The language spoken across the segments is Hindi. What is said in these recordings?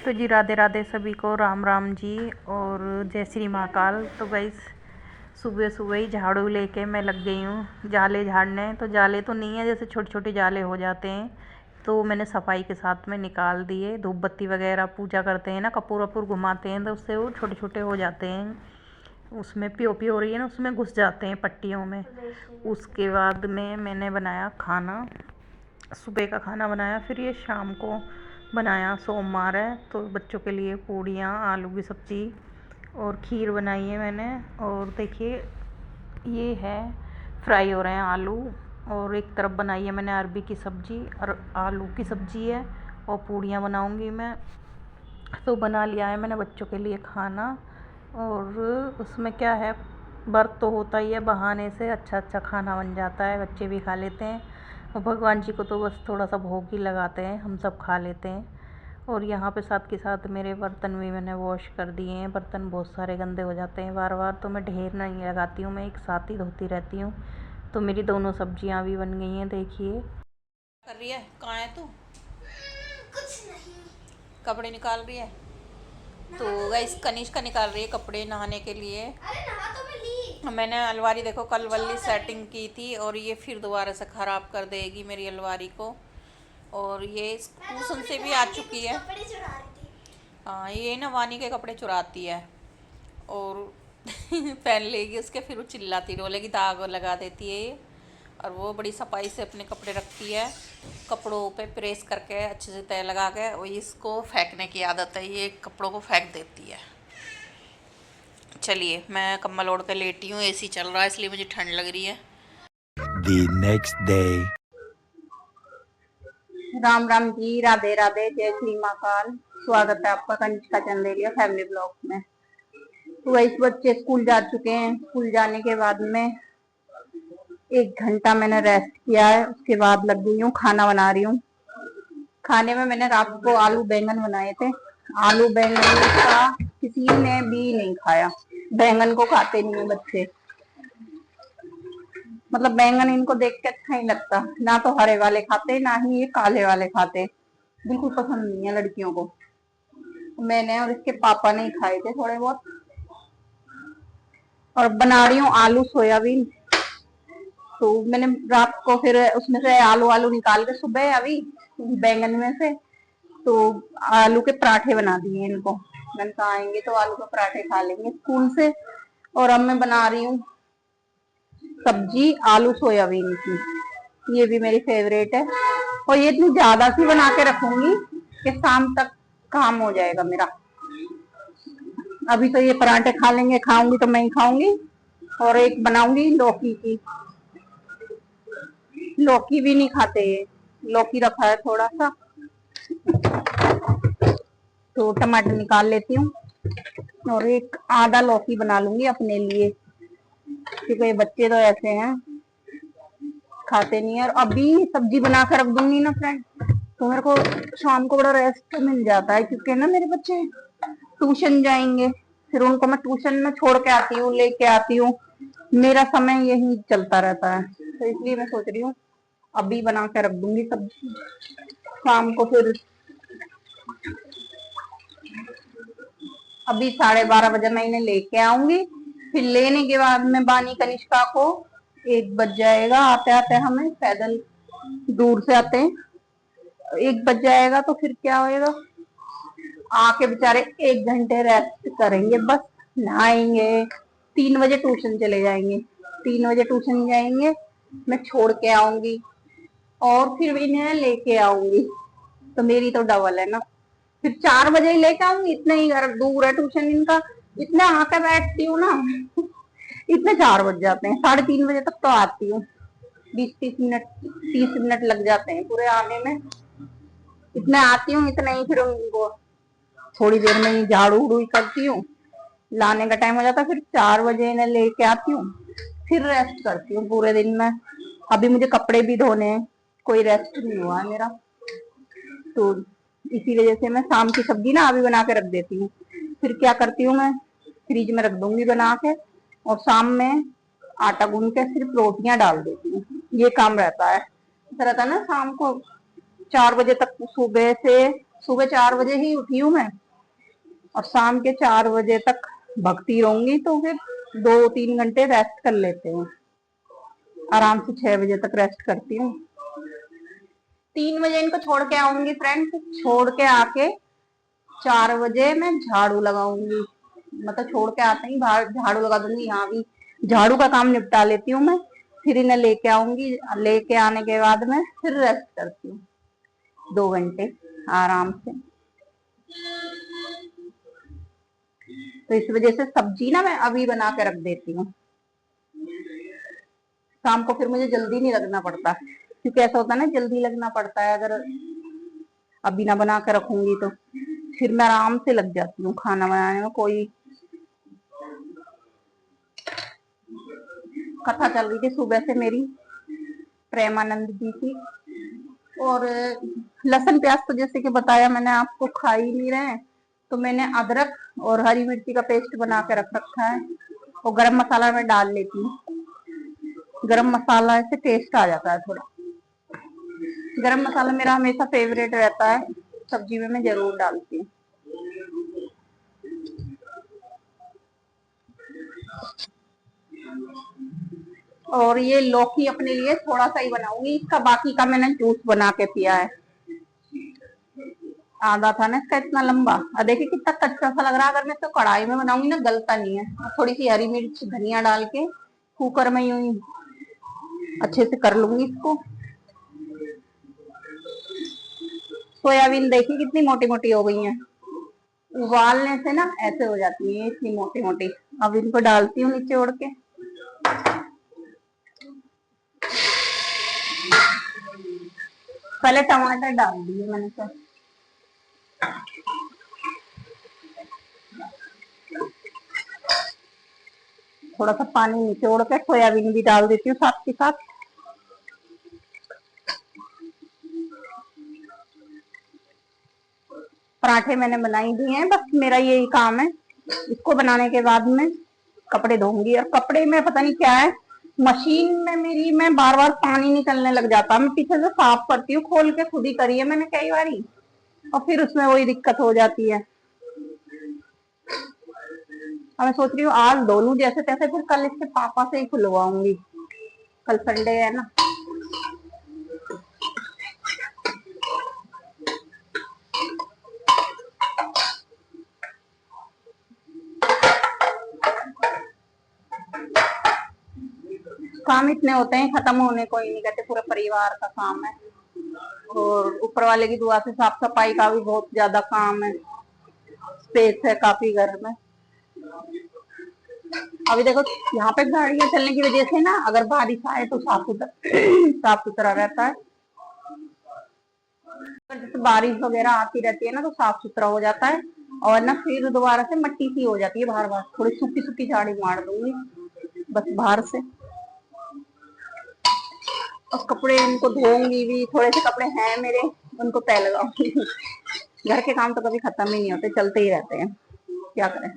तो जी राधे राधे सभी को, राम राम जी और जय श्री महाकाल। तो गाइस सुबह सुबह ही झाड़ू लेके मैं लग गई हूँ जाले झाड़ने। तो जाले तो नहीं है, जैसे छोटे छोटे जाले हो जाते हैं, तो मैंने सफाई के साथ में निकाल दिए। धूप बत्ती वगैरह पूजा करते हैं ना, कपूर वपूर घुमाते हैं, तो उससे वो छोटे छोटे हो जाते हैं, उसमें पीओपी हो रही है ना, उसमें घुस जाते हैं पट्टियों में। उसके बाद में मैंने बनाया खाना, सुबह का खाना बनाया, फिर ये शाम को बनाया। सोमवार है तो बच्चों के लिए पूड़ियाँ, आलू की सब्ज़ी और खीर बनाई है मैंने। और देखिए ये है, फ्राई हो रहे हैं आलू, और एक तरफ बनाई है मैंने अरबी की सब्ज़ी और आलू की सब्ज़ी है, और पूड़ियाँ बनाऊंगी मैं। तो बना लिया है मैंने बच्चों के लिए खाना। और उसमें क्या है, व्रत तो होता ही है, बहाने से अच्छा अच्छा खाना बन जाता है, बच्चे भी खा लेते हैं, और भगवान जी को तो बस थोड़ा सा भोग ही लगाते हैं, हम सब खा लेते हैं। और यहाँ पे साथ के साथ मेरे बर्तन भी मैंने वॉश कर दिए हैं। बर्तन बहुत सारे गंदे हो जाते हैं बार बार, तो मैं ढेर नहीं लगाती हूँ, मैं एक साथ ही धोती रहती हूँ। तो मेरी दोनों सब्जियाँ भी बन गई हैं, देखिए। कर रही है, कहाँ है तू? कुछ नहीं। कपड़े निकाल रही है। तो गाइस कनिष्का निकाल रही है कपड़े नहाने के लिए। अरे नहा तो मैं ली। मैंने अलमारी देखो कल वाली सेटिंग की थी, और ये फिर दोबारा से ख़राब कर देगी मेरी अलमारी को। और ये मैं तो ट्यूशन अपनी से भी आ बहन के चुकी कुछ है। कपड़े चुरा रही थी। हाँ, ये ना वानी के कपड़े चुराती है, और पहन लेगी उसके, फिर वो चिल्लाती रोलेगी, दाग लगा देती है ये। और वो बड़ी सफाई से अपने कपड़े रखती है, कपड़ों पे प्रेस करके अच्छे से तय लगा के। और इसको फेंकने की आदत है, ये कपड़ों को फेंक देती है। चलिए मैं कम्बल ओढ़ कर लेटी हूँ, एसी चल रहा है इसलिए मुझे ठंड लग रही है। The next day. Ram Ram ji, Radhe Radhe, जय श्री महाकाल। स्वागत है आपका कनिष्का चंदेलिया फैमिली ब्लॉग में। तो वही बच्चे स्कूल जा चुके हैं। स्कूल जाने के बाद में 1 घंटा मैंने रेस्ट किया है, उसके बाद लग गई हूँ खाना बना रही हूँ। खाने में मैंने रात को आलू बैंगन बनाए थे। आलू बैंगन का किसी ने भी नहीं खाया, बैंगन को खाते नहीं है बच्चे, मतलब बैंगन इनको देख के अच्छा नहीं लगता, ना तो हरे वाले खाते ना ही ये काले वाले खाते, बिल्कुल पसंद नहीं है लड़कियों को। मैंने और इसके पापा ने ही खाए थे थोड़े बहुत। और बना रही हूँ आलू सोयाबीन। तो मैंने रात को फिर उसमें से आलू आलू निकाल के सुबह अभी बैंगन में से तो आलू के पराठे बना दिए इनको। मैंने कहा आएंगे तो आलू के पराठे खा लेंगे स्कूल से। और अब मैं बना रही हूँ सब्जी आलू सोयाबीन की, ये भी मेरी फेवरेट है। और ये इतनी ज्यादा सी बना के रखूंगी कि शाम तक काम हो जाएगा मेरा। अभी तो ये पराठे खा लेंगे, खाऊंगी तो मैं ही खाऊंगी। और एक बनाऊंगी लौकी की, लौकी भी नहीं खाते ये, लौकी रखा है थोड़ा सा, तो टमाटर निकाल लेती हूँ और एक आधा लौकी बना लूंगी अपने लिए, क्योंकि ये बच्चे तो ऐसे हैं खाते नहीं है। और अभी सब्जी बना कर रख दूंगी ना फ्रेंड, तो मेरे को शाम को बड़ा रेस्ट मिल जाता है, क्योंकि ना मेरे बच्चे ट्यूशन जाएंगे, फिर उनको मैं ट्यूशन में छोड़ के आती हूँ, लेके आती हूँ, मेरा समय यही चलता रहता है। तो इसलिए मैं सोच रही हूँ अभी बना के रख दूंगी सब्जी, शाम को फिर अभी 12:30 बजे मैं इन्हें लेके आऊंगी। फिर लेने के बाद में बानी कनिष्का को 1 बज जाएगा आते आते, हमें पैदल दूर से आते हैं। 1 बज जाएगा तो फिर क्या होएगा, आके बेचारे 1 घंटे रेस्ट करेंगे बस, नहाएंगे, 3 बजे ट्यूशन चले जाएंगे। 3 बजे ट्यूशन जाएंगे, मैं छोड़ के आऊंगी और फिर इन्हें लेके आऊंगी, तो मेरी तो डबल है ना। फिर 4 बजे ही लेके आऊंगी, इतने ही घर दूर है ट्यूशन इनका, इतने आके बैठती हूँ ना इतने 4 बज जाते हैं। 3:30 बजे तक तो आती हूँ, 20-30 मिनट 30 मिनट लग जाते हैं पूरे आने में। इतने आती हूँ, इतने ही फिर उनको थोड़ी देर में ही झाड़ू उड़ू करती हूँ, लाने का टाइम हो जाता है, फिर 4 बजे इन्हें लेके आती हूँ, फिर रेस्ट करती हूँ पूरे दिन में। अभी मुझे कपड़े भी धोने हैं, कोई रेस्ट नहीं हुआ है मेरा, तो इसी वजह से मैं शाम की सब्जी ना अभी बना के रख देती हूँ। फिर क्या करती हूँ, मैं फ्रिज में रख दूंगी बना के, और शाम में आटा गूंद के सिर्फ रोटियां डाल देती हूँ, ये काम रहता है। ऐसा रहता है ना, शाम को 4 बजे तक सुबह से सुबह 4 बजे ही उठी हूँ मैं, और शाम के 4 बजे तक भगती रहूंगी, तो फिर 2-3 घंटे रेस्ट कर लेते हैं। आराम से 6 बजे तक रेस्ट करती हूँ। 3 बजे इनको छोड़ के आऊंगी फ्रेंड्स। छोड़ के आके 4 बजे मैं झाड़ू लगाऊंगी, मतलब छोड़ के आते ही बाहर झाड़ू लगा दूंगी। यहाँ भी झाड़ू का काम निपटा लेती हूँ मैं, फिर इन्हें लेके आऊंगी। लेके आने के बाद मैं फिर रेस्ट करती हूँ 2 घंटे आराम से। तो इस वजह से सब्जी ना मैं अभी बना के रख देती हूँ, शाम को फिर मुझे जल्दी नहीं लगना पड़ता। क्योंकि ऐसा होता है ना, जल्दी लगना पड़ता है अगर अभी ना बना के रखूंगी तो फिर मैं आराम से लग जाती हूँ खाना बनाने में। कोई कथा चल रही थी सुबह से मेरी प्रेमानंद जी की, और लहसुन प्याज तो जैसे कि बताया मैंने आपको खा ही नहीं रहे, तो मैंने अदरक और हरी मिर्ची का पेस्ट बना के रख रखा है, और गरम मसाला मैं डाल लेती हूँ। गरम मसाला से टेस्ट आ जाता है थोड़ा। गरम मसाला मेरा हमेशा फेवरेट रहता है, सब्जी में मैं जरूर डालती हूँ। और ये लौकी अपने लिए थोड़ा सा ही बनाऊंगी, इसका बाकी का मैंने जूस बना के पिया है। आधा था ना इसका इतना लंबा, और देखिए कितना कच्चा सा लग रहा है। अगर मैं इसको कढ़ाई में बनाऊंगी ना, गलता नहीं है। थोड़ी सी हरी मिर्च धनिया डाल के कुकर में यूं ही अच्छे से कर लूंगी इसको। सोयाबीन देखिए कितनी मोटी मोटी हो गई है, उबालने से ना ऐसे हो जाती है इतनी मोटी मोटी। अब इनको डालती हूँ नीचे ओढ़ के। पहले टमाटर डाल दिए मैंने तो। थोड़ा सा पानी निचोड़ के सोयाबीन भी डाल देती हूँ साथ के साथ। पराठे मैंने बनाई दिए हैं, बस मेरा यही काम है। इसको बनाने के बाद में कपड़े धोऊंगी, और कपड़े में पता नहीं क्या है, मशीन में मेरी में बार बार पानी निकलने लग जाता। मैं पीछे से साफ करती हूँ, खोल के खुद ही करी है मैंने कई बारी, और फिर उसमें वही दिक्कत हो जाती है। अब मैं सोच रही हूँ आज धो लूं जैसे तैसे, फिर कल इसके पापा से ही खुलवाऊंगी, कल संडे है ना। काम इतने होते हैं, खत्म होने को ही नहीं कहते। पूरे परिवार का काम है, और ऊपर वाले की दुआ से साफ सफाई का भी बहुत ज्यादा काम है। स्पेस है काफी घर में। अभी देखो यहाँ पे गाड़ियां चलने की वजह से ना, अगर बारिश आए तो साफ सुथरा रहता है। जैसे बारिश वगैरह आती रहती है ना, तो साफ सुथरा हो जाता है, और ना फिर दोबारा से मट्टी सी हो जाती है बार बार। थोड़ी सूखी सूखी झाड़ी मार दूंगी बस बाहर से। और कपड़े इनको धोऊंगी भी, थोड़े से कपड़े हैं मेरे, उनको तय लगाऊंगी। घर के काम तो कभी खत्म ही नहीं होते, चलते ही रहते हैं, क्या करें।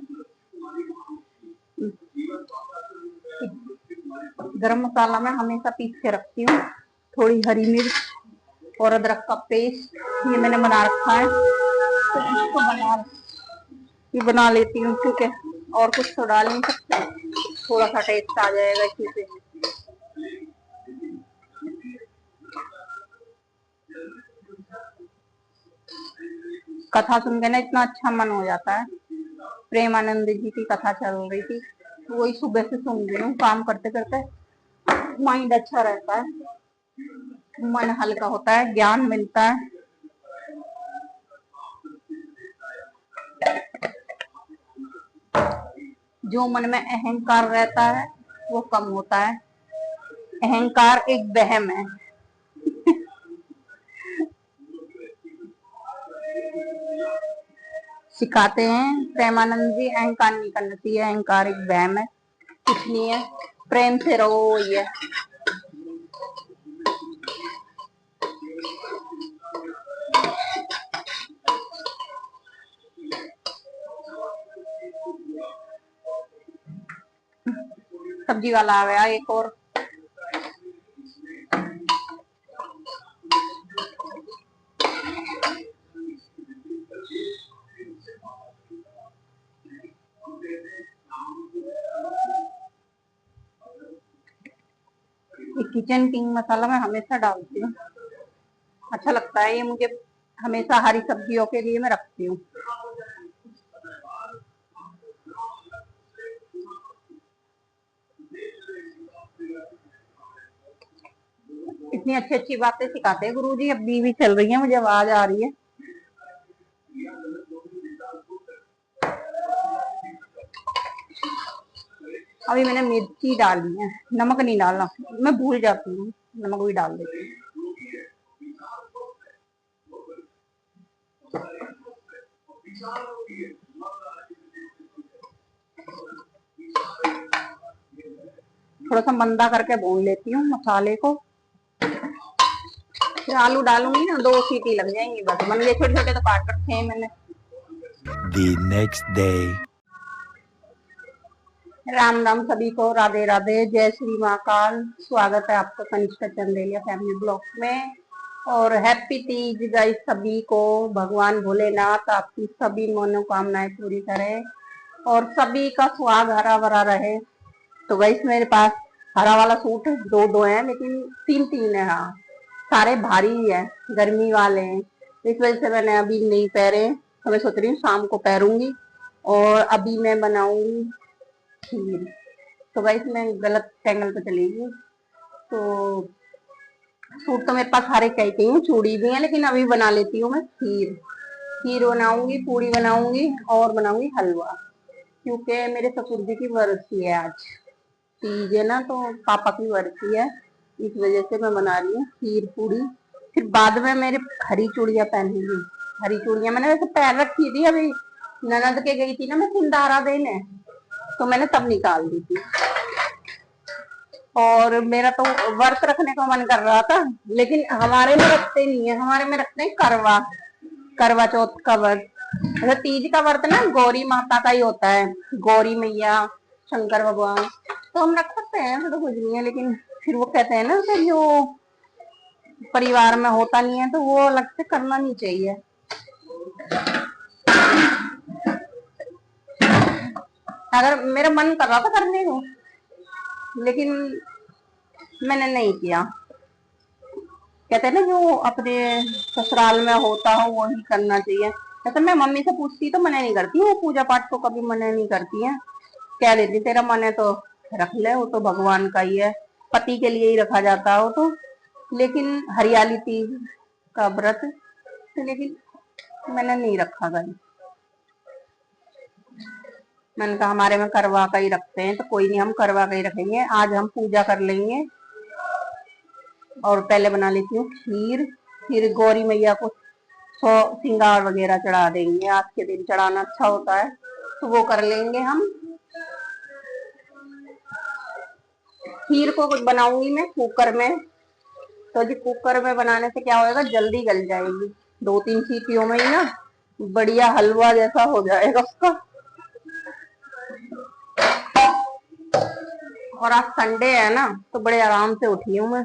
गरम मसाला मैं हमेशा पीस के रखती हूँ। थोड़ी हरी मिर्च और अदरक का पेस्ट ये मैंने बना रखा है, तो इसको बना लेती हूँ, क्योंकि और कुछ तो डाल नहीं सकते, थोड़ा सा टेस्ट आ जाएगा इसी से। कथा सुन के ना इतना अच्छा मन हो जाता है। प्रेमानंद जी की कथा चल रही थी, वही सुबह से सुन रही हूँ काम करते करते। माइंड अच्छा रहता है, मन हल्का होता है, ज्ञान मिलता है। जो मन में अहंकार रहता है वो कम होता है। अहंकार एक वहम है। सिखाते हैं प्रेमानंद जी, अहंकार नहीं करना चाहिए, अहंकार एक वहम है, कुछ नहीं है, प्रेम से रहो ये। सब्जी वाला आ गया एक और। किचन किंग मसाला मैं हमेशा डालती हूँ, अच्छा लगता है ये मुझे, हमेशा हरी सब्जियों के लिए मैं रखती हूँ। इतनी अच्छी अच्छी बातें सिखाते हैं गुरुजी, अभी भी चल रही है, मुझे आवाज आ रही है। अभी मैंने मिर्ची डाली है, नमक नहीं डालना, मैं भूल जाती हूँ, नमक भी डाल देती हूँ। थोड़ा सा मंदा करके भून लेती हूँ मसाले को, फिर आलू डालूंगी ना, 2 सीटी लग जाएंगी बस, बन गए। छोटे छोटे तो काट रखे हैं मैंने। The next day. Ram Ram सभी को, राधे राधे, जय श्री महाकाल। स्वागत है आपका कनिष्का चंदेलिया फैमिली ब्लॉग में, और हैप्पी तीज गाइस सभी को। भगवान भोलेनाथ आपकी सभी मनोकामनाएं पूरी करे और सभी का सुहाग हरा भरा रहे। तो गाइस मेरे पास हरा वाला सूट 2 है, लेकिन 3 है। हाँ, सारे भारी है, गर्मी वाले हैं, इस वजह से मैंने अभी नहीं पहने, तो मैं सोच रही हूँ शाम को पहनूंगी। और अभी मैं बनाऊंगी खीर। तो गाइस मैं गलत एंगल पे चली गई, तो सूट तो मेरे पास सारे कहती हूँ, चूड़ी भी है, लेकिन अभी बना लेती हूँ मैं खीर। खीर बनाऊंगी, पूड़ी बनाऊंगी और बनाऊंगी हलवा, क्योंकि मेरे ससुर जी की बरसी है आज, तीज है ना, तो पापा की बरसी है, इस वजह से मैं बना रही हूँ खीर पूड़ी। फिर बाद में मेरे हरी चूड़ियां पहनूंगी। हरी चूड़ियां मैंने वैसे पहन रखी थी, अभी ननद के गई थी ना मैं सिंधारा देने, तो मैंने तब निकाल दी थी। और मेरा तो व्रत रखने का मन कर रहा था, लेकिन हमारे में रखते नहीं है, हमारे में रखते हैं करवा चौथ का व्रत। अच्छा, तीज का व्रत ना गौरी माता का ही होता है, गौरी मैया, शंकर भगवान, तो हम रख सकते हैं, तो कुछ नहीं है। लेकिन फिर वो कहते हैं ना कि जो परिवार में होता नहीं है तो वो अलग से करना नहीं चाहिए। अगर मेरा मन कर रहा था करने को, लेकिन मैंने नहीं किया। कहते हैं ना जो अपने ससुराल में होता हो वो ही करना चाहिए। जैसे मैं मम्मी से पूछती तो मना नहीं करती, वो पूजा पाठ को कभी मना नहीं करती है, कह देती तेरा मन है तो रख ले, वो तो भगवान का ही है, पति के लिए ही रखा जाता है वो तो। लेकिन हरियाली तीज का व्रत, तो लेकिन मैंने नहीं रखा गई। मैंने कहा हमारे में करवा का ही रखते हैं, तो कोई नहीं, हम करवा का ही रखेंगे। आज हम पूजा कर लेंगे, और पहले बना लेती हूँ खीर, फिर गौरी मैया को श्रृंगार वगैरह चढ़ा देंगे, आज के दिन चढ़ाना अच्छा होता है, तो वो कर लेंगे हम। खीर को बनाऊंगी मैं कुकर में, तो जी कुकर में बनाने से क्या होएगा, जल्दी गल जाएगी, 2-3 सीटियों में ही ना बढ़िया हलवा जैसा हो जाएगा उसका। और आज संडे है ना, तो बड़े आराम से उठी हूँ मैं,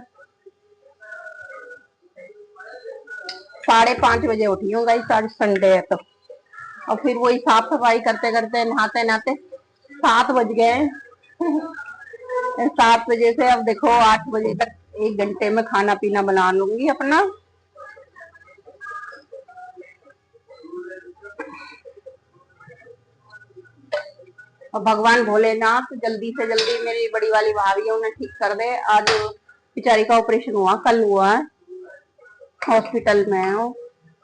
5:30 बजे उठी हूँ गाइस, आज संडे है तो। और फिर वही साफ सफाई करते करते, नहाते नहाते 7 बज गए। 7 बजे से अब देखो 8 बजे तक 1 घंटे में खाना पीना बना लूंगी अपना। और भगवान भोलेनाथ जल्दी से जल्दी मेरी बड़ी वाली भाभी है उन्हें ठीक कर दे। आज बेचारी का ऑपरेशन हुआ, कल हुआ है, हॉस्पिटल में है वो।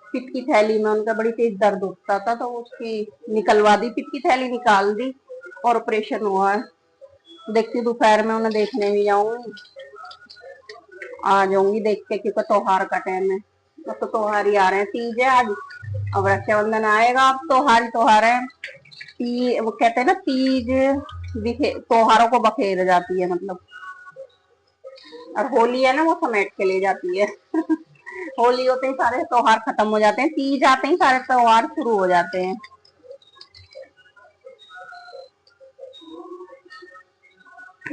पित्त की थैली में उनका बड़ी तेज दर्द उठता था, तो उसकी निकलवा दी, पित्त की थैली निकाल दी, और ऑपरेशन हुआ है। देखती दोपहर में उन्हें देखने भी जाऊंगी, आ जाऊंगी देख के, क्योंकि त्योहार का टाइम है, तो त्योहार ही आ रहे हैं, तीज है आज, अब रक्षाबंधन आएगा, अब त्योहार है। वो कहते हैं ना तीज त्योहारों को बखेर जाती है, मतलब। और होली है ना, वो समेट के ले जाती है। होली होते ही सारे त्योहार खत्म हो जाते हैं, तीज आते ही सारे त्योहार शुरू हो जाते हैं।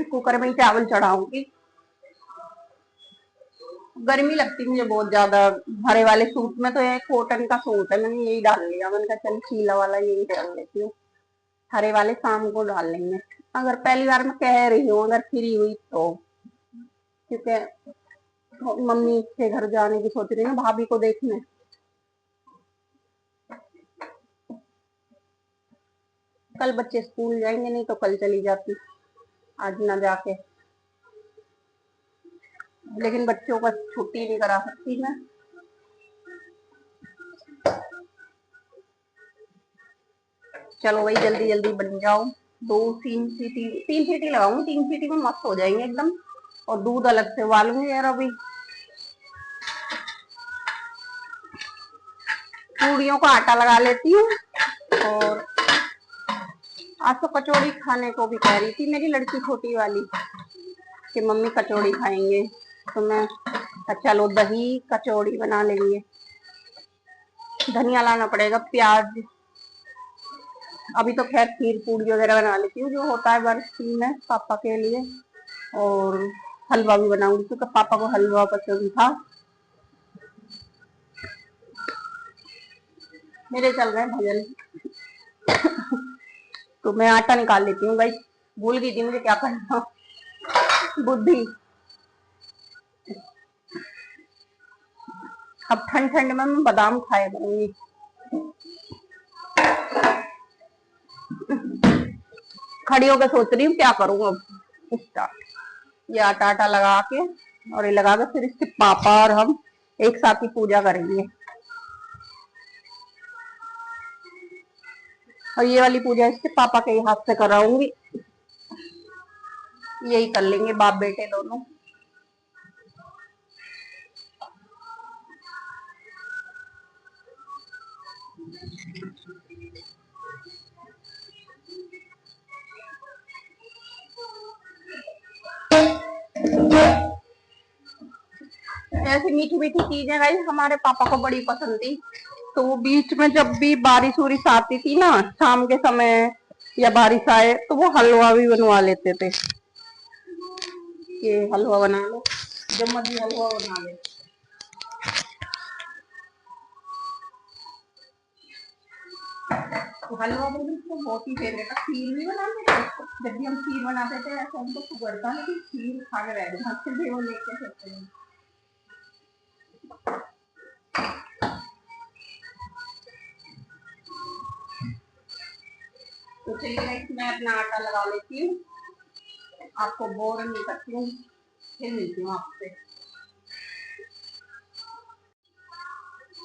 कुकर में ही चावल चढ़ाऊंगी, गर्मी लगती मुझे बहुत ज्यादा। हरे वाले सूट में तो ये कॉटन का सूट है, मैंने यही डाल लिया, मैंने कहा चल खीला वाला यही डाल लेती हूँ, हरे वाले शाम को डाल लेंगे। अगर पहली बार मैं कह रही हूँ, अगर फ्री हुई तो क्योंकि मम्मी के घर जाने की सोच रही हूँ भाभी को देखने। कल बच्चे स्कूल जाएंगे, नहीं तो कल चली जाती, आज ना जाके। लेकिन बच्चों का छुट्टी नहीं करा सकती मैं। चलो वही जल्दी जल्दी बन जाओ। तीन सीटी लगाऊंगी, 3 सीटी में मस्त हो जाएंगे एकदम। और दूध अलग से उबालूंगी यार अभी। पूड़ियों का आटा लगा लेती हूँ। और आज तो कचौड़ी खाने को भी कह रही थी मेरी लड़की छोटी वाली कि मम्मी कचौड़ी खाएंगे। तो मैं चलो दही कचौड़ी बना लेंगे। धनिया लाना पड़ेगा, प्याज। अभी तो खैर खीर पूड़ी वगैरह बना लेती हूँ जो होता है बरसी में पापा के लिए। और हलवा भी बनाऊंगी क्योंकि पापा को हलवा पसंद था। मेरे चल रहे हैं भजन। तो मैं आटा निकाल लेती हूँ भाई, भूल गई थी मुझे क्या करना, बुद्धि। अब ठंड ठंड में मैं बादाम खाया करूंगी। खड़ी होकर सोच रही हूँ क्या करूँ अब। स्टार्ट। ये आटा आटा लगा के और ये लगा के फिर इसके पापा और हम एक साथ ही पूजा करेंगे। और ये वाली पूजा इसके पापा के हाथ से कराऊंगी। यही कर लेंगे बाप बेटे दोनों। ऐसी मीठी मीठी चीजें गाइस हमारे पापा को बड़ी पसंद थी। तो वो बीच में जब भी बारिश उरिश आती थी ना, शाम के समय या बारिश आए, तो वो हलवा भी बनवा लेते थे। ये हलवा बना लो, जो मर्जी हलवा बना ले। तो हलवा भी उसको बहुत ही फेवरेट है। खीर भी बनाते थे, जब भी हम खीर बनाते थे ऐसा हमको शुगर था कि खीर खा के बैठ जाते, फिर भी वो लेके सकते हैं। तो चलिए मैं अपना आटा लगा लेती हूँ, आपको बोर नहीं करती हूँ, फिर मिलती हूँ आपसे।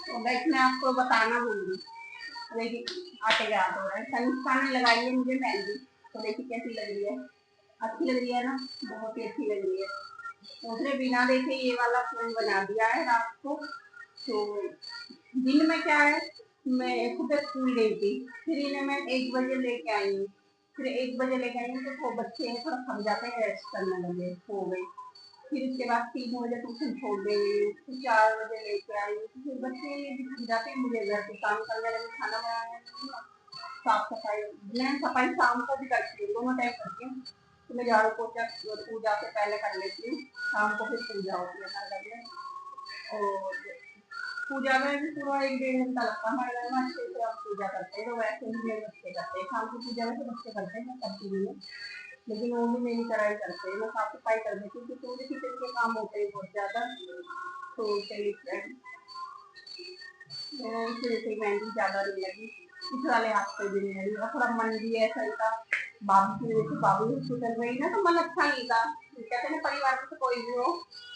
तो गाइस मैं आपको बताना भूल गई, देखिए आटे का याद हो रहा है। संस्था ने लगाई है मुझे मेहंदी, तो देखिए कैसी लग रही है। अच्छी लग रही है ना, बहुत ही अच्छी लग रही है। उसने बिना देखे ये वाला फोन बना दिया है रात को। तो दिन में क्या है, मैं सुबह स्कूल गई थी, फिर इन्हें मैं 1 बजे लेके आई हूँ। फिर 1 बजे लेके आई हूँ तो वो बच्चे थोड़ा थक जाते हैं, रेस्ट करने लगे, सो गए। फिर उसके बाद 3 बजे ट्यूशन छोड़ गई, फिर 4 बजे लेके आई, फिर बच्चे ये भी थक जाते हैं, मुझे घर के काम करने लगे, खाना बनाने लगी, साफ सफाई। मैं सफाई शाम को भी करती हूँ, दोनों टाइम करती हूँ। तो मैं झाड़ू पोछा पूजा से पहले कर लेती हूँ, शाम को फिर पूजा होती है हमारे घर में। और पूजा में भी पूरा 1 डेढ़ घंटा लगता है हमारे घर में, अच्छे से हम पूजा करते हैं। तो वैसे ही मेरे बच्चे करते हैं, शाम की पूजा वैसे बच्चे करते हैं, मैं करती नहीं हूँ, लेकिन वो भी मेरी तरह ही करते हैं। मैं साफ सफाई कर देती हूँ क्योंकि मुझे किचन के काम होते हैं बहुत ज्यादा। तो चलिए फ्रेंड, इस वजह से मेहंदी ज्यादा नहीं लगी, इस वाले हफ्ते भी नहीं लगी। और थोड़ा मन भी ऐसा ही था, बाबू की वजह से, बाबू हॉस्पिटल गई ना तो मन अच्छा नहीं था। कहते हैं परिवार में से कोई भी हो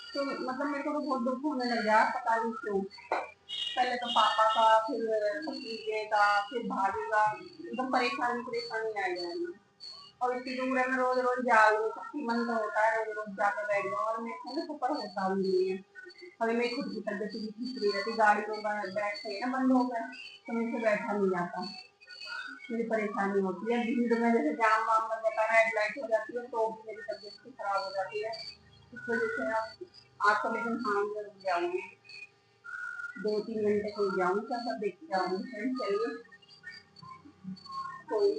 तो मतलब मेरे को तो बहुत दुख होने लग गया, पता नहीं क्यों। पहले तो पापा का, फिर भतीजे का, फिर भाभी का, एकदम परेशानी परेशानी आ गई। और इतनी दूर है, मैं रोज रोज जा रही हूँ, सबकी मन तो होता है रोज रोज जाकर बैठ जाऊँ, और मेरे को ना सफर होता भी नहीं है। अभी मेरी खुद की तबियत भी ठीक रही रहती, गाड़ियों का बैठते ना बंद हो गए तो मेरे से बैठा नहीं जाता, मेरी परेशानी होती है। भीड़ में जैसे जाम वाम लग जाता है, रेड लाइट हो जाती है, तो भी मेरी तबियत खराब हो जाती है। इस वजह से आप तो लेकिन हाँ जरूर जाऊँगी, 2-3 घंटे कोई जाऊँगी, सब देख के आऊँगी। चलिए कोई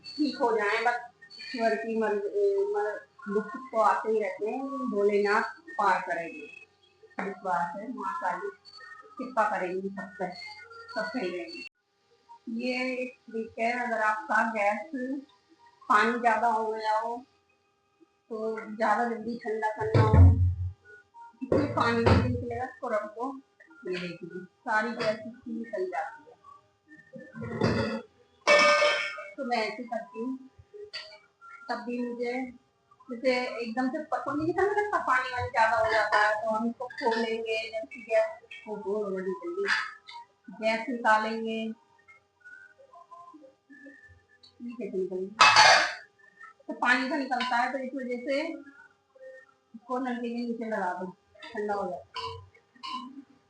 ठीक हो जाए, बस ईश्वर की दुख तो आते ही रहते हैं, भोलेनाथ पार करेंगे, विश्वास है, माँ काली कृपा करेंगी सब पे, सब सही रहेंगे। ये एक ट्रिक है, अगर आपका गैस पानी ज्यादा हो गया हो, तो ज्यादा जल्दी ठंडा करना हो, इसमें पानी नहीं निकलेगा, इसको रख दो। ये देखिए सारी गैस इसकी निकल जाती है, तो मैं ऐसे करती हूँ। तब भी मुझे जैसे एकदम से पसंद नहीं लगता, पानी वानी ज्यादा हो जाता है तो हम इसको खोलेंगे, जैसे गैस को गैस निकालेंगे, तो पानी का निकलता है, तो इस वजह से इसको नलके के नीचे लगा दो, ठंडा हो जाता है।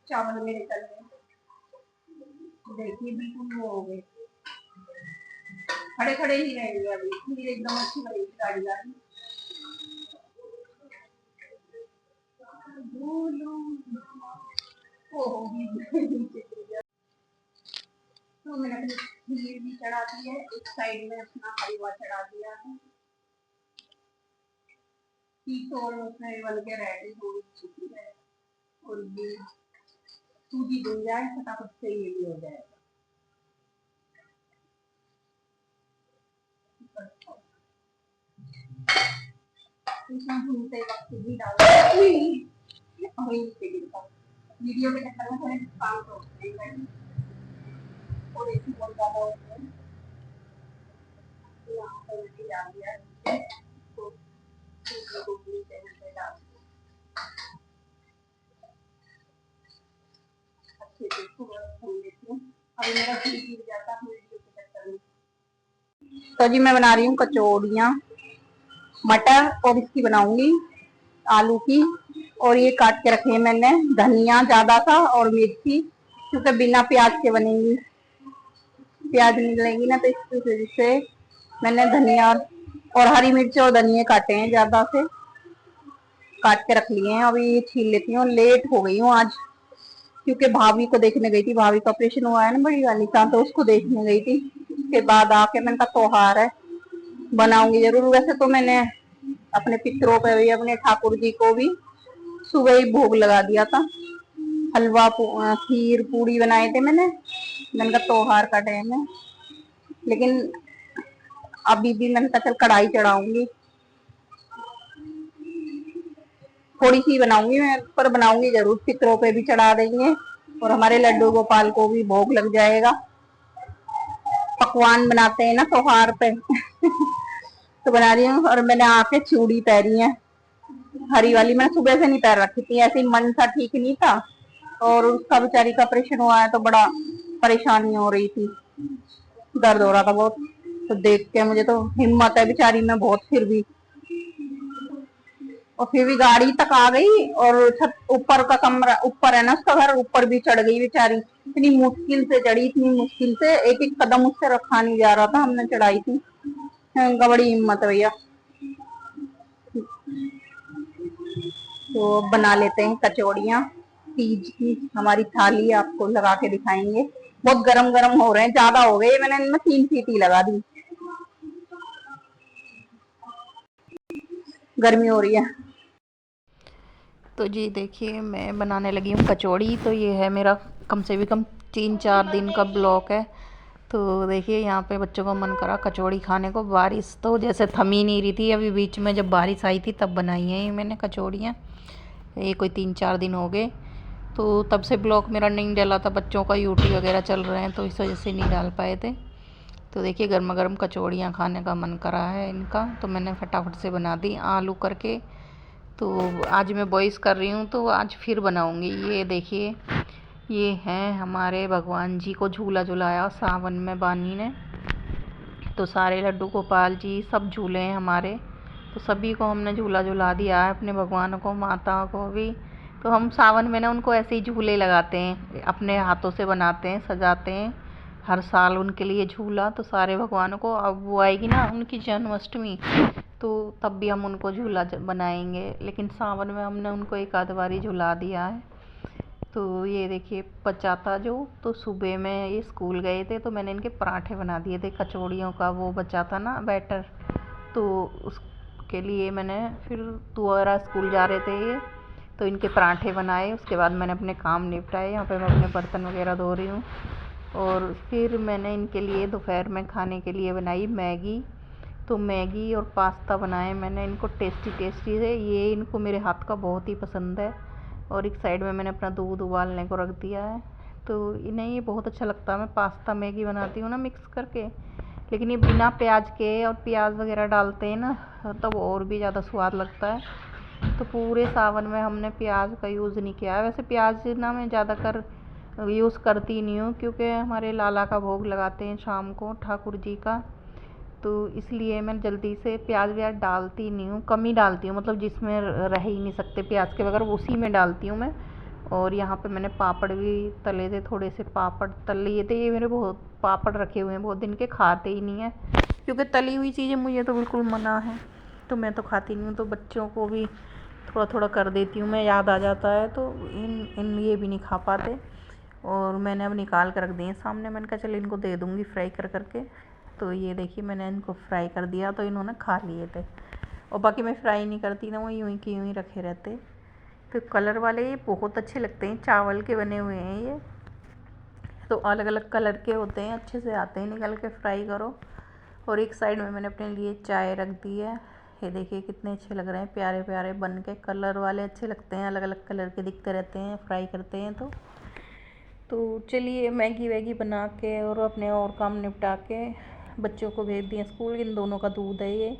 चावल मेरे तल गए, देखिए बिल्कुल वो हो गए, खड़े खड़े ही रहेंगे। अभी फिर एकदम अच्छी बनेगी गाड़ी गाड़ी। तो मैंने अपनी खीर भी चढ़ा दी है, एक साइड में अपना हलवा चढ़ा दिया है। खीर तो उसमें बन के रेडी हो चुकी है, और ये सूजी बन जाए फटाफट से ये भी हो जाएगा। इसमें भूनते वक्त भी डाल वीडियो के चक्कर में थोड़े काम तो होते हैं और एक बहुत ज्यादा होते हैं, तो यहाँ पर मैंने डाल दिया तो डाल अच्छे से भून लेती हूँ। अभी मेरा घी गिर जाता है वीडियो के चक्कर में। तो जी मैं बना रही हूँ कचौड़ियाँ, मटर और इसकी बनाऊंगी आलू की, और ये काट के रखे हैं मैंने धनिया ज्यादा सा और मिर्ची, क्योंकि बिना प्याज के बनेंगी, प्याज नहीं डलेगी ना, तो इस वजह से मैंने धनिया और हरी मिर्च और धनिया काटे हैं, ज्यादा से काट के रख लिए हैं। अभी ये छील लेती हूँ। लेट हो गई हूँ आज, क्योंकि भाभी को देखने गई थी, भाभी का ऑपरेशन हुआ है ना बड़ी वाली का, तो उसको देखने गई थी। उसके बाद आके मैंने कहा त्योहार है, बनाऊंगी जरूर। वैसे तो मैंने अपने पितरों पे भी, अपने ठाकुर जी को भी सुबह ही भोग लगा दिया था, हलवा खीर पूड़ी बनाए थे मैंने कहा त्योहार का टाइम है। लेकिन अभी भी मैंने कहा चल कढ़ाई चढ़ाऊंगी, थोड़ी सी बनाऊंगी मैं, पर बनाऊंगी जरूर, पितरों पे भी चढ़ा देंगे और हमारे लड्डू गोपाल को भी भोग लग जाएगा। पकवान बनाते हैं ना त्योहार पे तो बना रही हूँ। और मैंने आके चूड़ी पहनी है हरी वाली, मैंने सुबह से नहीं पैर रखी थी, ऐसे ही मन सा ठीक नहीं था, और उसका बेचारी का ऑपरेशन हुआ है तो बड़ा परेशानी हो रही थी, दर्द हो रहा था बहुत। तो देख के मुझे तो हिम्मत है बेचारी में बहुत, फिर भी गाड़ी तक आ गई, और छत ऊपर का कमरा ऊपर है ना उसका घर, ऊपर भी चढ़ गई बेचारी। इतनी मुश्किल से चढ़ी, इतनी मुश्किल से, एक एक कदम उससे रखा नहीं जा रहा था, हमने चढ़ाई थी। उनका बड़ी हिम्मत है भैया। तो बना लेते हैं कचौड़ियाँ, तीज की हमारी थाली आपको लगा के दिखाएंगे। बहुत गरम गरम हो रहे हैं, ज्यादा हो गए, मैंने इनमें 3 सीटी लगा दी, गर्मी हो रही है। तो जी देखिए मैं बनाने लगी हूँ कचौड़ी। तो ये है मेरा कम से भी कम 3-4 दिन का ब्लॉक है। तो देखिए यहाँ पे बच्चों का मन करा कचौड़ी खाने को, बारिश तो जैसे थम ही नहीं रही थी, अभी बीच में जब बारिश आई थी तब बनाई हैं ये मैंने कचौड़ियाँ। ये कोई 3-4 दिन हो गए, तो तब से ब्लॉग मेरा नहीं डाला था, बच्चों का यूटी वगैरह चल रहे हैं तो इस वजह से नहीं डाल पाए थे। तो देखिए गर्मा गर्म कचौड़ियाँ खाने का मन करा है इनका, तो मैंने फटाफट से बना दी आलू करके। तो आज मैं वॉइस कर रही हूँ, तो आज फिर बनाऊँगी। ये देखिए ये हैं हमारे भगवान जी को झूला झुलाया सावन में बानी ने, तो सारे लड्डू गोपाल जी सब झूले हैं हमारे, तो सभी को हमने झूला झुला दिया है, अपने भगवान को, माता को भी। तो हम सावन में ना उनको ऐसे ही झूले लगाते हैं, अपने हाथों से बनाते हैं, सजाते हैं हर साल उनके लिए झूला। तो सारे भगवानों को, अब वो आएगी ना उनकी जन्माष्टमी, तो तब भी हम उनको झूला बनाएंगे, लेकिन सावन में हमने उनको एक आध बारी झुला दिया है। तो ये देखिए बचा था जो, तो सुबह में ये स्कूल गए थे तो मैंने इनके पराठे बना दिए थे, कचौड़ियों का वो बचा था ना बैटर, तो उसके लिए मैंने फिर दोबारा स्कूल जा रहे थे ये, तो इनके पराठे बनाए। उसके बाद मैंने अपने काम निपटाए, यहाँ पे मैं अपने बर्तन वगैरह धो रही हूँ। और फिर मैंने इनके लिए दोपहर में खाने के लिए बनाई मैगी, तो मैगी और पास्ता बनाए मैंने इनको टेस्टी टेस्टी से। ये इनको मेरे हाथ का बहुत ही पसंद है, और एक साइड में मैंने अपना दूध उबालने को रख दिया है। तो इन्हें ये बहुत अच्छा लगता है। मैं पास्ता मैगी बनाती हूँ ना मिक्स करके, लेकिन ये बिना प्याज के और प्याज वगैरह डालते हैं ना तब और भी ज़्यादा स्वाद लगता है। तो पूरे सावन में हमने प्याज का यूज़ नहीं किया है। वैसे प्याज ना मैं ज़्यादातर यूज़ करती नहीं हूँ, क्योंकि हमारे लाला का भोग लगाते हैं शाम को ठाकुर जी का, तो इसलिए मैं जल्दी से प्याज व्याज डालती नहीं हूँ, कम ही डालती हूँ। मतलब जिसमें रह ही नहीं सकते प्याज के बगैर उसी में डालती हूँ मैं। और यहाँ पे मैंने पापड़ भी तले थे, थोड़े से पापड़ तल लिए थे। ये मेरे बहुत पापड़ रखे हुए हैं, बहुत दिन के, खाते ही नहीं है, क्योंकि तली हुई चीज़ें मुझे तो बिल्कुल मना है, तो मैं तो खाती नहीं हूँ। तो बच्चों को भी थोड़ा थोड़ा कर देती हूँ मैं, याद आ जाता है तो इन ये भी नहीं खा पाते। और मैंने अब निकाल कर रख दिए सामने। मैंने कहा चल इनको दे दूँगी फ्राई कर करके। तो ये देखिए मैंने इनको फ्राई कर दिया, तो इन्होंने खा लिए थे। और बाकी मैं फ्राई नहीं करती ना, वो यूँ ही की यूँ ही रखे रहते। तो कलर वाले ये बहुत अच्छे लगते हैं, चावल के बने हुए हैं ये, तो अलग अलग कलर के होते हैं, अच्छे से आते हैं निकल के, फ्राई करो। और एक साइड में मैंने अपने लिए चाय रख दी है। ये देखिए कितने अच्छे लग रहे हैं, प्यारे प्यारे बन के। कलर वाले अच्छे लगते हैं, अलग अलग कलर के दिखते रहते हैं फ्राई करते हैं तो चलिए मैगी वैगी बना के और अपने और काम निपटा के बच्चों को भेज दिए स्कूल। इन दोनों का दूध है ये,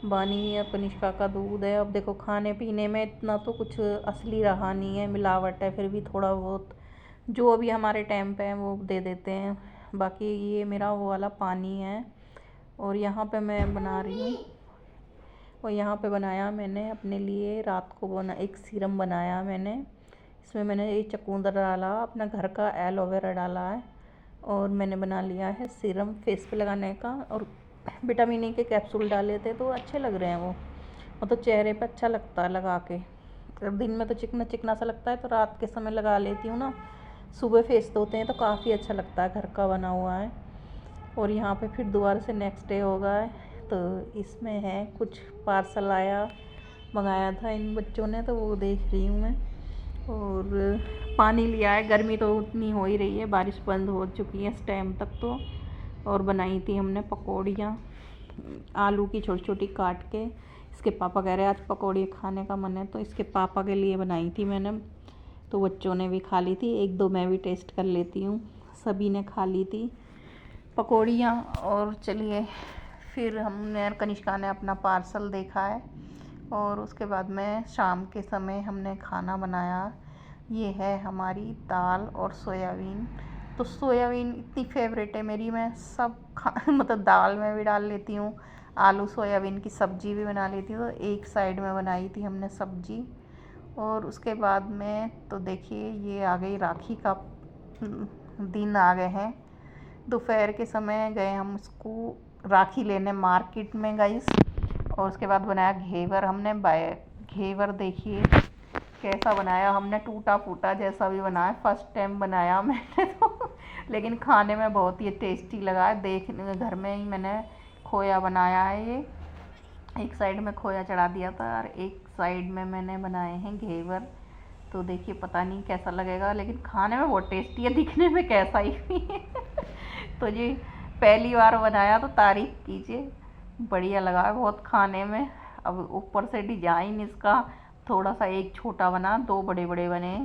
बानी या कनिष्का का दूध है। अब देखो खाने पीने में इतना तो कुछ असली रहा नहीं है, मिलावट है, फिर भी थोड़ा बहुत जो अभी हमारे टाइम पे है वो दे देते हैं। बाकी ये मेरा वो वाला पानी है। और यहाँ पे मैं बना रही हूँ, और यहाँ पे बनाया मैंने अपने लिए रात को एक सीरम बनाया मैंने। इसमें मैंने ये चुकंदर डाला, अपना घर का एलोवेरा डाला है, और मैंने बना लिया है सीरम फेस पे लगाने का। और विटामिन ई के कैप्सूल डाले थे तो अच्छे लग रहे हैं वो, मतलब चेहरे पे अच्छा लगता है लगा के। दिन में तो चिकना चिकना सा लगता है, तो रात के समय लगा लेती हूँ ना, सुबह फेस धोते हैं तो काफ़ी अच्छा लगता है, घर का बना हुआ है। और यहाँ पे फिर दोबारा से नेक्स्ट डे होगा है, तो इसमें है कुछ पार्सल आया, मंगाया था इन बच्चों ने, तो वो देख रही हूँ मैं। और पानी लिया है, गर्मी तो उतनी हो ही रही है, बारिश बंद हो चुकी है इस टाइम तक तो। और बनाई थी हमने पकौड़ियाँ आलू की छोटी छोटी काट के। इसके पापा कह रहे आज पकौड़ी खाने का मन है, तो इसके पापा के लिए बनाई थी मैंने। तो बच्चों ने भी खा ली थी, एक दो मैं भी टेस्ट कर लेती हूँ। सभी ने खा ली थी पकौड़ियाँ। और चलिए फिर हमने कनिष्का ने अपना पार्सल देखा है, और उसके बाद में शाम के समय हमने खाना बनाया। ये है हमारी दाल और सोयाबीन। तो सोयाबीन इतनी फेवरेट है मेरी, मैं सब मतलब दाल में भी डाल लेती हूँ, आलू सोयाबीन की सब्ज़ी भी बना लेती हूँ। तो एक साइड में बनाई थी हमने सब्ज़ी। और उसके बाद में तो देखिए ये आ गई राखी का दिन आ गए हैं। दोपहर के समय गए हम उसको राखी लेने मार्केट में गाइस। और उसके बाद बनाया घेवर हमने। घेवर देखिए कैसा बनाया हमने, टूटा फूटा जैसा भी बनाया, फर्स्ट टाइम बनाया मैंने तो लेकिन खाने में बहुत ही टेस्टी लगा है। देखने घर में ही मैंने खोया बनाया है, ये एक साइड में खोया चढ़ा दिया था और एक साइड में मैंने बनाए हैं घेवर। तो देखिए पता नहीं कैसा लगेगा, लेकिन खाने में बहुत टेस्टी है, दिखने में कैसा ही तो जी पहली बार बनाया तो तारीफ़ कीजिए, बढ़िया लगा बहुत खाने में। अब ऊपर से डिजाइन इसका थोड़ा सा एक छोटा बना, दो बड़े बड़े बने,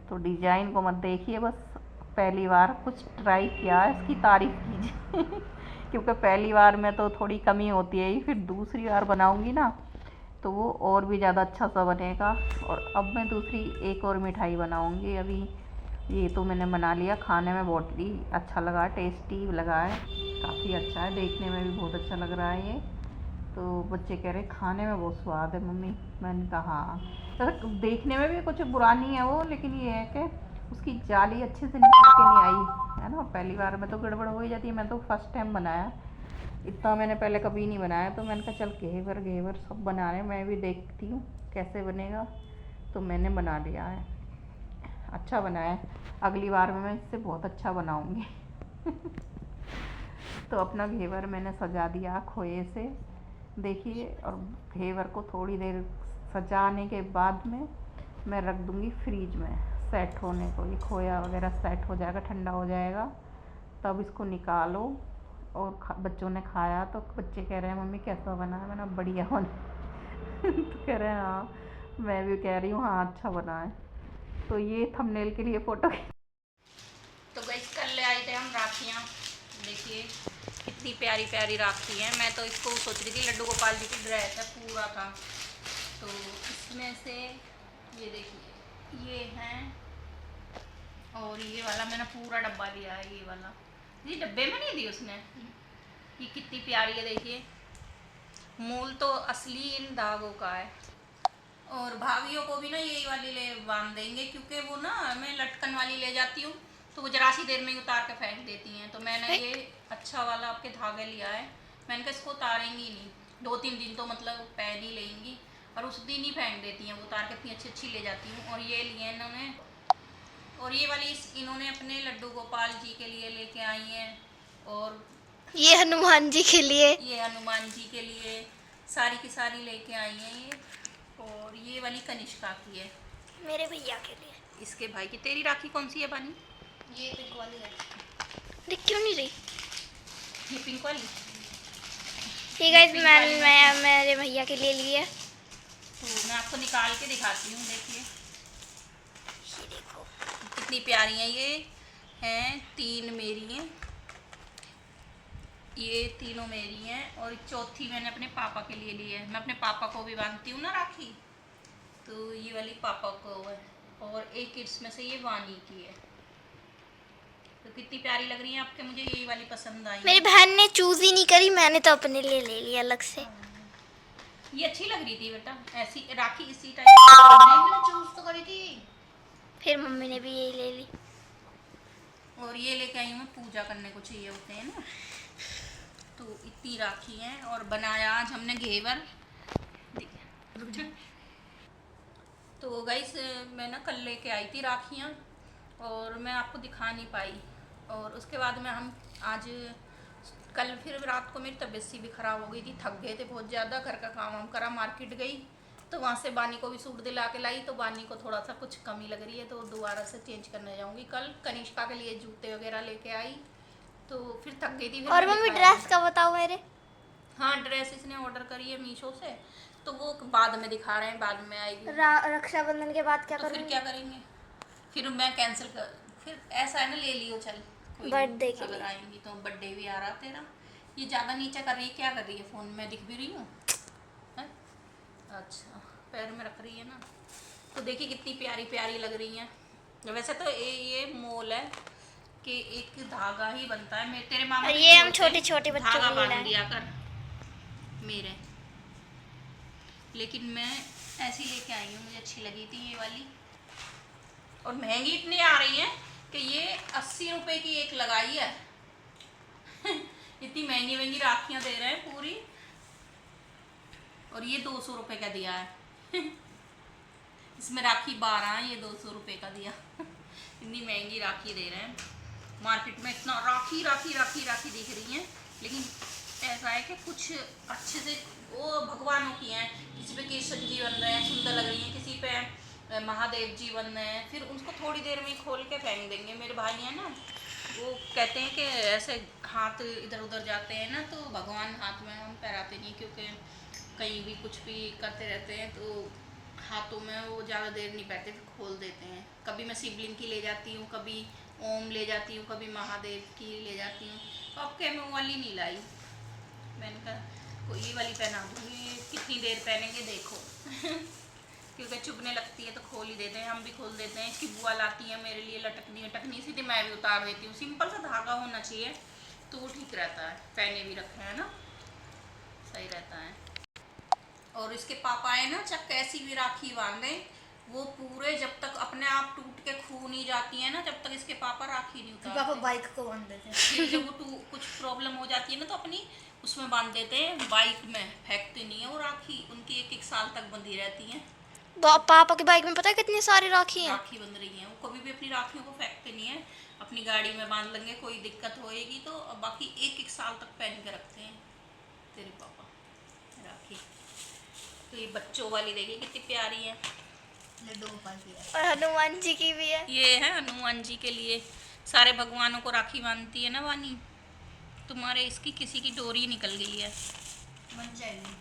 तो डिजाइन को मत देखिए, बस पहली बार कुछ ट्राई किया है, इसकी तारीफ़ कीजिए क्योंकि पहली बार में तो थोड़ी कमी होती है, फिर दूसरी बार बनाऊंगी ना तो वो और भी ज़्यादा अच्छा सा बनेगा। और अब मैं दूसरी एक और मिठाई बनाऊंगी। अभी ये तो मैंने बना लिया, खाने में बहुत ही अच्छा लगा, टेस्टी लगा है, काफ़ी अच्छा है, देखने में भी बहुत अच्छा लग रहा है ये। तो बच्चे कह रहे खाने में बहुत स्वाद है मम्मी। मैंने कहा हाँ, तो देखने में भी कुछ बुरा नहीं है वो, लेकिन ये है कि उसकी जाली अच्छे से निकल के नहीं आई है ना, पहली बार में तो गड़बड़ हो ही जाती है। मैं तो फर्स्ट टाइम बनाया, इतना मैंने पहले कभी नहीं बनाया, तो मैंने कहा चल घेवर घेवर सब बना रहे हैं, मैं भी देखती हूँ कैसे बनेगा। तो मैंने बना लिया है, अच्छा बनाया है, अगली बार में मैं इससे बहुत अच्छा बनाऊँगी तो अपना घेवर मैंने सजा दिया खोए से, देखिए। और घेवर को थोड़ी देर सजाने के बाद में मैं रख दूँगी फ्रीज में सेट होने को। ये खोया वगैरह सेट हो जाएगा, ठंडा हो जाएगा, तब इसको निकालो। और बच्चों ने खाया तो बच्चे कह रहे हैं मम्मी कैसा बना है, मैंने बढ़िया बना तो कह रहे हैं हाँ, मैं भी कह रही हूँ हाँ अच्छा बना है। तो ये थंबनेल के लिए फ़ोटो। तो गाइस कल ले आए थे हम राखियाँ, देखिए कितनी प्यारी प्यारी राखी है। मैं तो इसको सोच रही थी लड्डू गोपाल जी की ड्रेस है पूरा था, तो इसमें से ये देखिए ये हैं, और ये वाला मैंने पूरा डब्बा लिया है। ये वाला ये डब्बे में नहीं दी उसने। ये कितनी प्यारी है देखिए, मूल तो असली इन धागों का है। और भाभियों को भी ना यही वाली ले बांध देंगे, क्योंकि वो ना मैं लटकन वाली ले जाती हूँ तो वो जरा सी देर में ही उतार के फेंक देती हैं। तो मैंने ये अच्छा वाला आपके धागे लिया है। मैंने कहा इसको उतारेंगी नहीं, 2-3 दिन तो मतलब पहन ही लेंगी, और उस दिन ही फेंक देती हैं वो उतार के। इतनी अच्छी अच्छी ले जाती हूँ। और ये लिए इन्होंने, और ये वाली इन्होंने अपने लड्डू गोपाल जी के लिए लेके आई हैं, और ये हनुमान जी के लिए, ये हनुमान जी के लिए सारी की सारी लेके आई हैं ये। और ये वाली कनिष्का की है, मेरे भैया के लिए। इसके भाई की। तेरी राखी कौन सी है बानी? ये पिंक वाली है। देख क्यों नहीं रही ये पिंक वाली। ये गाइस मैं मेरे भैया के लिए ली है। तो मैं आपको निकाल के दिखाती हूँ, देखिए ये देखो कितनी प्यारी हैं। ये हैं 3 मेरी हैं, ये तीनों मेरी हैं, और चौथी मैंने अपने पापा के लिए ली है। मैं अपने पापा को भी बांधती हूँ ना राखी, तो ये वाली पापा को है, और एक इसमें से ये वानी की है। तो कितनी प्यारी लग रही है आपके, मुझे यही वाली पसंद आई। मेरी बहन ने चूज ही नहीं करी, मैंने तो अपने लिए ले लिया अलग से। ये अच्छी लग रही थी बेटा, ऐसी राखी इसी टाइप मैंने चूज तो करी थी। फिर मम्मी ने भी यही ले ली। और ये लेके आई हूँ मैं, पूजा करने को चाहिए होते हैं ना। तो इतनी राखी हैं, और बनाया आज हमने घेवर। तो गाइस मैं ना कल लेके आई थी राखियाँ, और मैं आपको दिखा नहीं पाई। और उसके बाद में हम आज कल फिर रात को मेरी तबीयत सी भी ख़राब हो गई थी, थक गए थे बहुत ज़्यादा। घर का काम वाम करा, मार्केट गई, तो वहाँ से बानी को भी सूट दिला के लाई। तो बानी को थोड़ा सा कुछ कमी लग रही है, तो दोबारा से चेंज करने जाऊँगी कल। कनिष्का के लिए जूते वगैरह लेके आई, तो फिर थक गई थी। फिर और मम्मी ड्रेस का बताओ मेरे। हाँ ड्रेस इसने ऑर्डर करी है मीशो से, तो वो बाद में दिखा रहे हैं, बाद में आएगी। रक्षाबंधन के बाद क्या तो फिर क्या करेंगे, फिर मैं कैंसिल कर, फिर ऐसा है ना ले लियो चल, बर्थडे के अगर आएंगी तो। बर्थडे भी आ रहा तेरा। ये ज़्यादा नीचे कर रही है, क्या कर रही है? फ़ोन में दिख भी रही हूँ। अच्छा पैर में रख रही है ना। तो देखिए कितनी प्यारी प्यारी लग रही हैं। वैसे तो ये मोल है कि एक धागा ही बनता है। तेरे मामा ये हम छोटे छोटे बच्चों धागा के बांध लिए दिया कर मेरे, लेकिन मैं ऐसी लेके आई हूँ, मुझे अच्छी लगी थी ये वाली। और महंगी इतनी आ रही है कि ये 80 रुपए की एक लगाई है। इतनी महंगी महंगी राखियाँ दे रहे हैं पूरी, और ये 200 रुपए का दिया है। इसमें राखी 12, ये 200 रुपए का दिया। इतनी महंगी राखी दे रहे हैं। मार्केट में इतना राखी राखी राखी राखी दिख रही है, लेकिन ऐसा है कि कुछ अच्छे से वो भगवानों की हैं। किसी पे कृष्ण जी बन रहे हैं, सुंदर लग रही हैं, किसी पे महादेव जी बन रहे हैं, फिर उनको थोड़ी देर में खोल के फेंक देंगे। मेरे भाई हैं ना, वो कहते हैं कि ऐसे हाथ इधर उधर जाते हैं ना, तो भगवान हाथ में हम पहराते नहीं, क्योंकि कहीं भी कुछ भी करते रहते हैं तो हाथों में वो ज़्यादा देर नहीं बैठते, फिर खोल देते हैं। कभी मैं शिवलिंग की ले जाती हूँ, कभी ओम ले जाती हूँ, कभी महादेव की ले जाती हूँ। तो अब क्या मैं वो वाली नहीं लाई, मैंने कहा कोई ये वाली पहना दूँगी। कितनी देर पहनेंगे देखो। क्योंकि चुभने लगती है तो खोल ही देते हैं, हम भी खोल देते हैं। इसकी बुआ लाती है मेरे लिए लटकनी सी, थी मैं भी उतार देती हूँ। सिंपल सा धागा होना चाहिए तो वो ठीक रहता है। पहने भी रखे हैं ना, सही रहता है। और इसके पापा है ना, चाहे कैसी भी राखी बांधे, वो पूरे जब तक अपने आप टूट के खू नहीं जाती है ना, जब तक इसके पापा राखी नहीं उतारते। पापा बाइक को बांध देते हैं। फिर जब वो कुछ प्रॉब्लम हो जाती है ना, तो अपनी उसमें बांध देते हैं, बाइक में फेंकते नहीं है वो राखी। उनकी 1-1 साल तक बंधी रहती हैं। पापा की बाइक में पता है कितनी सारी राखी हैं? राखी बंध रही है, वो कभी भी अपनी राखियों को फेंकते नहीं है, अपनी गाड़ी में बांध लेंगे। कोई दिक्कत होएगी तो बाकी 1-1 साल तक पहन के रखते हैं तेरे पापा राखी। तो ये बच्चों वाली देखिए कितनी प्यारी है, लड्डू गोपाल की है। और हनुमान जी की भी है। ये है हनुमान जी के लिए। सारे भगवानों को राखी बांधती है ना वानी। तुम्हारे इसकी किसी की डोरी निकल गई है, बन जाएगी।